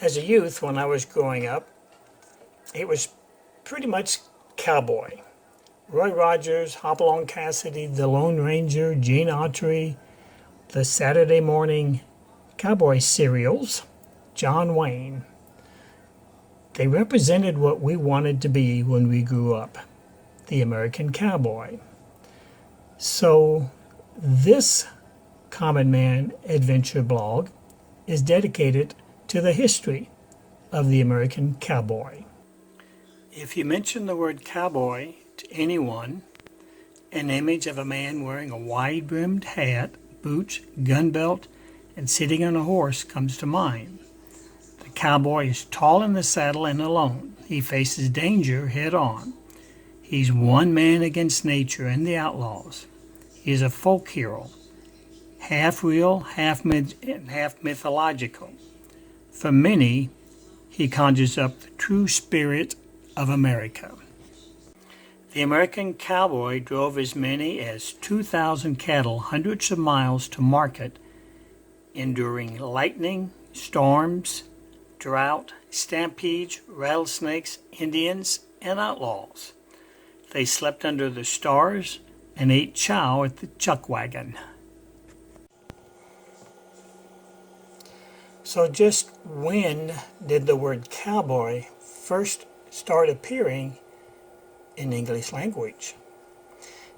As a youth, when I was growing up, it was pretty much cowboy. Roy Rogers, Hopalong Cassidy, The Lone Ranger, Gene Autry, the Saturday morning cowboy serials, John Wayne. They represented what we wanted to be when we grew up, the American cowboy. So this Common Man Adventure blog is dedicated to the history of the American cowboy. If you mention the word cowboy to anyone, an image of a man wearing a wide-brimmed hat, boots, gun belt, and sitting on a horse comes to mind. The cowboy is tall in the saddle and alone. He faces danger head-on. He's one man against nature and the outlaws. He is a folk hero, half real, half mythological. For many, he conjures up the true spirit of America. The American cowboy drove as many as 2,000 cattle hundreds of miles to market, enduring lightning, storms, drought, stampedes, rattlesnakes, Indians, and outlaws. They slept under the stars and ate chow at the chuck wagon. So just when did the word cowboy first start appearing in English language?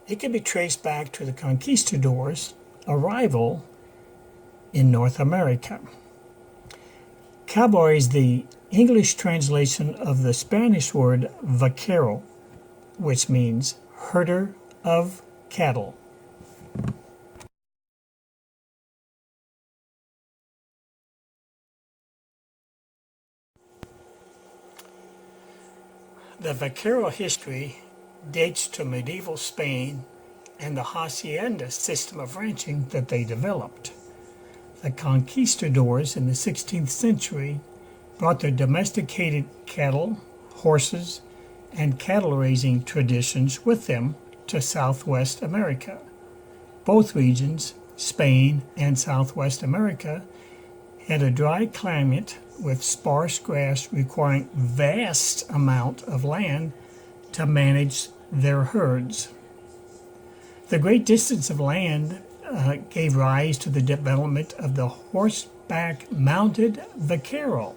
It can be traced back to the conquistadors' arrival in North America. Cowboy is the English translation of the Spanish word vaquero, which means herder of cattle. The vaquero history dates to medieval Spain and the hacienda system of ranching that they developed. The conquistadors in the 16th century brought their domesticated cattle, horses, and cattle-raising traditions with them to Southwest America. Both regions, Spain and Southwest America, had a dry climate with sparse grass requiring vast amount of land to manage their herds. The great distance of land gave rise to the development of the horseback mounted vaquero.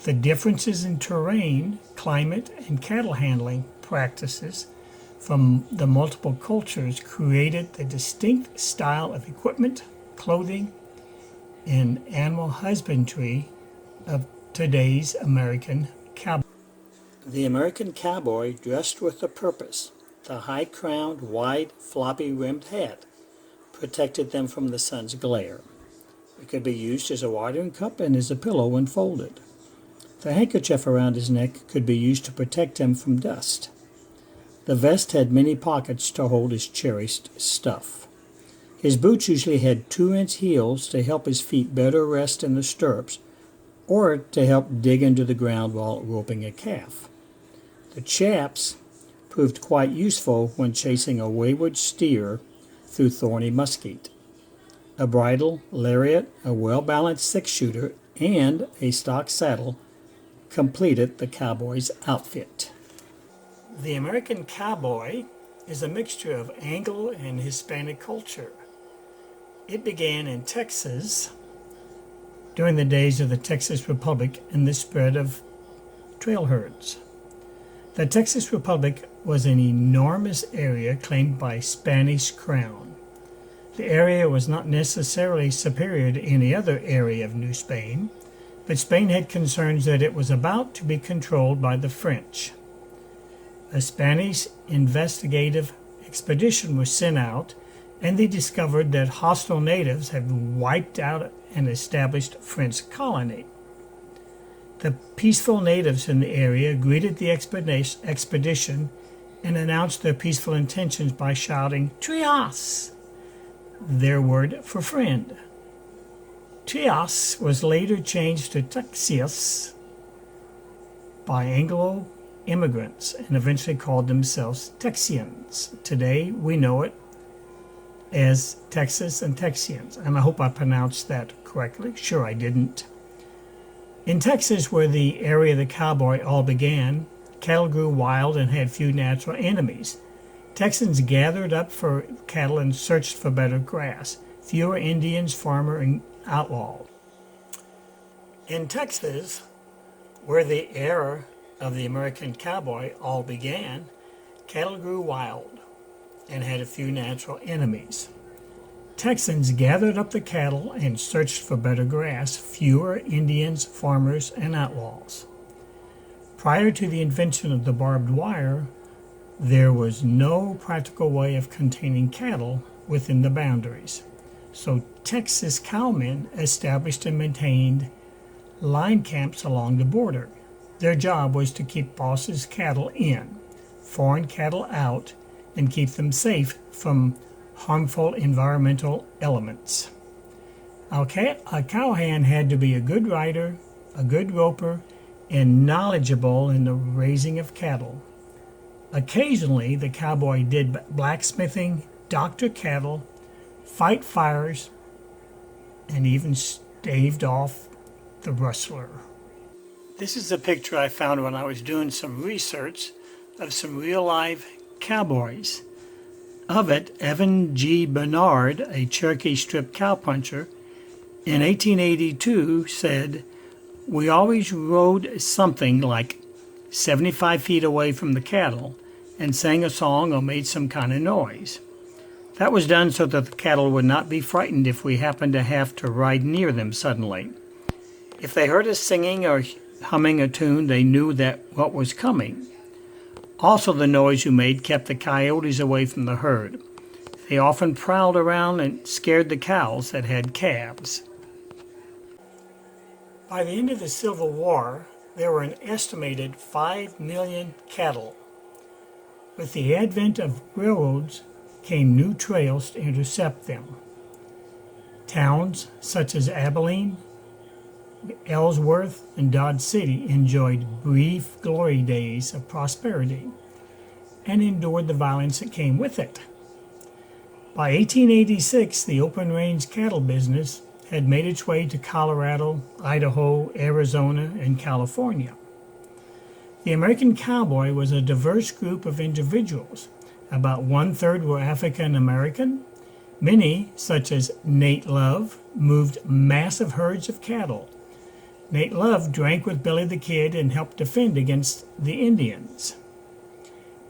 The differences in terrain, climate, and cattle handling practices from the multiple cultures created the distinct style of equipment, clothing, and animal husbandry of today's American cowboy. The American cowboy dressed with a purpose. The high-crowned, wide, floppy-rimmed hat protected them from the sun's glare. It could be used as a watering cup and as a pillow when folded. The handkerchief around his neck could be used to protect him from dust. The vest had many pockets to hold his cherished stuff. His boots usually had 2-inch heels to help his feet better rest in the stirrups or to help dig into the ground while roping a calf. The chaps proved quite useful when chasing a wayward steer through thorny mesquite. A bridle, lariat, a well-balanced six-shooter, and a stock saddle completed the cowboy's outfit. The American cowboy is a mixture of Anglo and Hispanic culture. It began in Texas during the days of the Texas Republic and the spread of trail herds. The Texas Republic was an enormous area claimed by Spanish crown. The area was not necessarily superior to any other area of New Spain, but Spain had concerns that it was about to be controlled by the French. A Spanish investigative expedition was sent out, and they discovered that hostile natives had wiped out an established French colony. The peaceful natives in the area greeted the expedition and announced their peaceful intentions by shouting, "Trias!" their word for friend. Trias was later changed to Texias by Anglo immigrants and eventually called themselves Texians. Today we know it as Texas and Texians, and I hope I pronounced that correctly. Sure, I didn't. In Texas, where the area of the cowboy all began, cattle grew wild and had few natural enemies. Texans gathered up for cattle and searched for better grass. Fewer Indians, farmer, and outlaw. In Texas, where the era of the American cowboy all began, cattle grew wild and had a few natural enemies. Texans gathered up the cattle and searched for better grass, fewer Indians, farmers, and outlaws. Prior to the invention of the barbed wire, there was no practical way of containing cattle within the boundaries. So Texas cowmen established and maintained line camps along the border. Their job was to keep bosses' cattle in, foreign cattle out, and keep them safe from harmful environmental elements. Okay, a cowhand had to be a good rider, a good roper, and knowledgeable in the raising of cattle. Occasionally, the cowboy did blacksmithing, doctored cattle, fight fires, and even staved off the rustler. This is a picture I found when I was doing some research of some real live cowboys. Of it, Evan G. Bernard, a Cherokee Strip cowpuncher, in 1882 said, "We always rode something like 75 feet away from the cattle and sang a song or made some kind of noise. That was done so that the cattle would not be frightened if we happened to have to ride near them suddenly. If they heard us singing or humming a tune, they knew that what was coming. Also, the noise you made kept the coyotes away from the herd. They often prowled around and scared the cows that had calves." By the end of the Civil War, there were an estimated 5 million cattle. With the advent of railroads came new trails to intercept them. Towns such as Abilene, Ellsworth, and Dodge City enjoyed brief glory days of prosperity and endured the violence that came with it. By 1886, the open range cattle business had made its way to Colorado, Idaho, Arizona, and California. The American cowboy was a diverse group of individuals. About one-third were African American. Many, such as Nate Love, moved massive herds of cattle. Nate Love drank with Billy the Kid and helped defend against the Indians.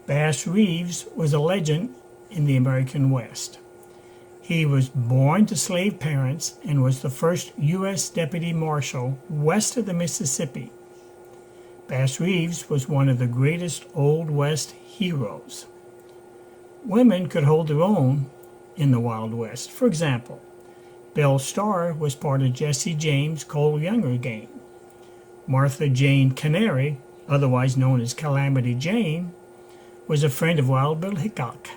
Bass Reeves was a legend in the American West. He was born to slave parents and was the first U.S. Deputy Marshal west of the Mississippi. Bass Reeves was one of the greatest Old West heroes. Women could hold their own in the Wild West. For example, Belle Starr was part of Jesse James' Cole Younger gang. Martha Jane Canary, otherwise known as Calamity Jane, was a friend of Wild Bill Hickok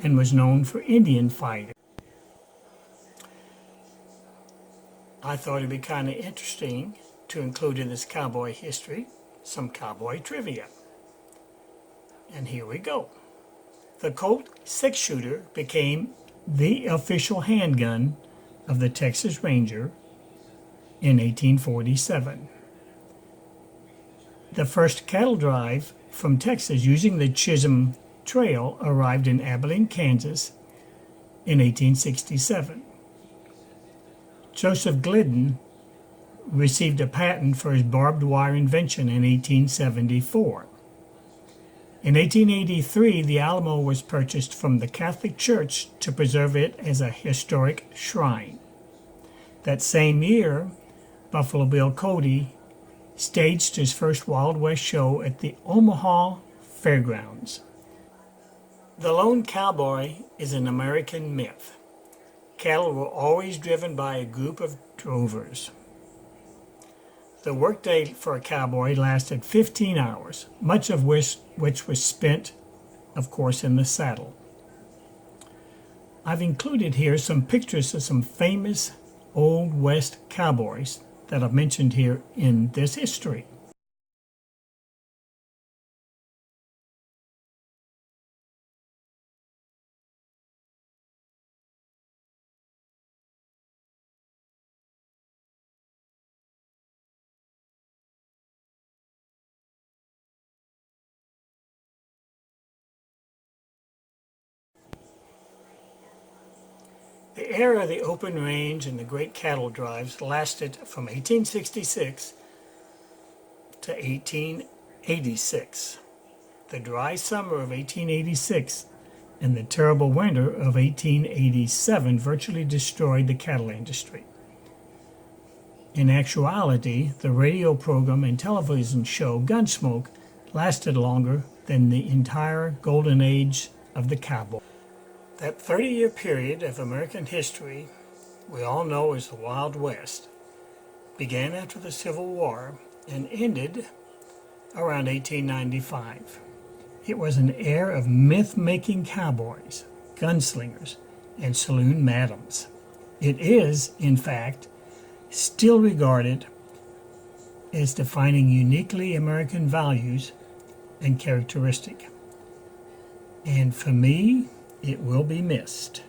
and was known for Indian fighting. I thought it'd be kind of interesting to include in this cowboy history some cowboy trivia. And here we go. The Colt 6-shooter became the official handgun of the Texas Ranger in 1847. The first cattle drive from Texas using the Chisholm Trail arrived in Abilene, Kansas in 1867. Joseph Glidden received a patent for his barbed wire invention in 1874. In 1883, the Alamo was purchased from the Catholic Church to preserve it as a historic shrine. That same year, Buffalo Bill Cody staged his first Wild West show at the Omaha Fairgrounds. The lone cowboy is an American myth. Cattle were always driven by a group of drovers. The workday for a cowboy lasted 15 hours, much of which was spent, of course, in the saddle. I've included here some pictures of some famous Old West cowboys that I've mentioned here in this history. The era of the open range and the great cattle drives lasted from 1866 to 1886. The dry summer of 1886 and the terrible winter of 1887 virtually destroyed the cattle industry. In actuality, the radio program and television show Gunsmoke lasted longer than the entire golden age of the cowboy. That 30-year period of American history we all know as the Wild West began after the Civil War and ended around 1895. It was an era of myth-making cowboys, gunslingers, and saloon madams. It is, in fact, still regarded as defining uniquely American values and characteristic. And for me, it will be missed.